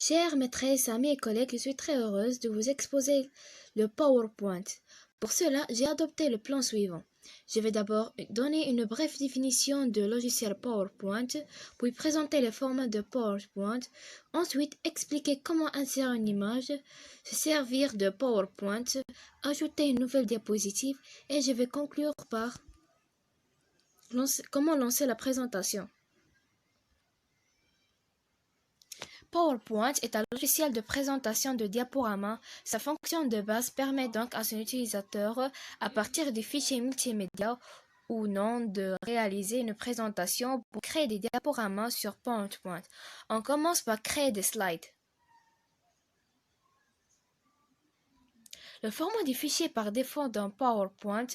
Chère maîtresse, amis et collègues, je suis très heureuse de vous exposer le PowerPoint. Pour cela, j'ai adopté le plan suivant. Je vais d'abord donner une brève définition de logiciel PowerPoint, puis présenter le format de PowerPoint, ensuite expliquer comment insérer une image, se servir de PowerPoint, ajouter une nouvelle diapositive et je vais conclure par comment lancer la présentation. PowerPoint est un logiciel de présentation de diaporamas. Sa fonction de base permet donc à son utilisateur, à partir du fichier multimédia ou non, de réaliser une présentation pour créer des diaporamas sur PowerPoint. On commence par créer des slides. Le format du fichier par défaut dans PowerPoint,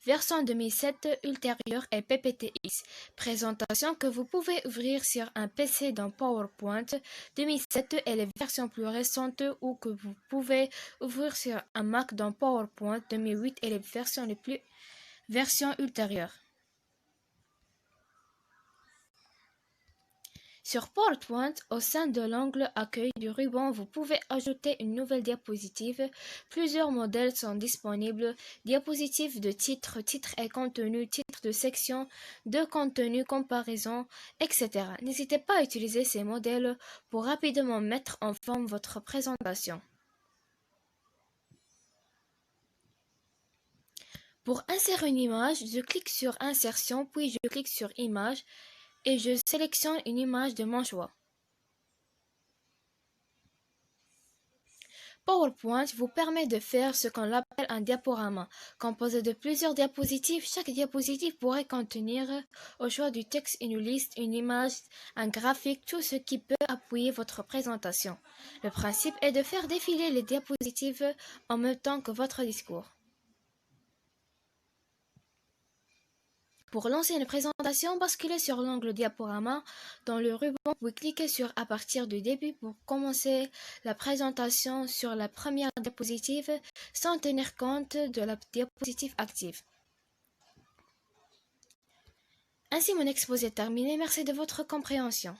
version 2007 ultérieure est PPTX, présentation que vous pouvez ouvrir sur un PC dans PowerPoint 2007 est la version plus récente ou que vous pouvez ouvrir sur un Mac dans PowerPoint 2008 est la version ultérieure. Sur PowerPoint, au sein de l'angle Accueil du ruban, vous pouvez ajouter une nouvelle diapositive. Plusieurs modèles sont disponibles. Diapositive de titre, titre et contenu, titre de section, de contenu, comparaison, etc. N'hésitez pas à utiliser ces modèles pour rapidement mettre en forme votre présentation. Pour insérer une image, je clique sur Insertion, puis je clique sur Image et je sélectionne une image de mon choix. PowerPoint vous permet de faire ce qu'on appelle un diaporama, composé de plusieurs diapositives. Chaque diapositive pourrait contenir, au choix du texte, une liste, une image, un graphique, tout ce qui peut appuyer votre présentation. Le principe est de faire défiler les diapositives en même temps que votre discours. Pour lancer une présentation, basculez sur l'angle diaporama dans le ruban, puis cliquez sur à partir du début pour commencer la présentation sur la première diapositive sans tenir compte de la diapositive active. Ainsi mon exposé est terminé, merci de votre compréhension.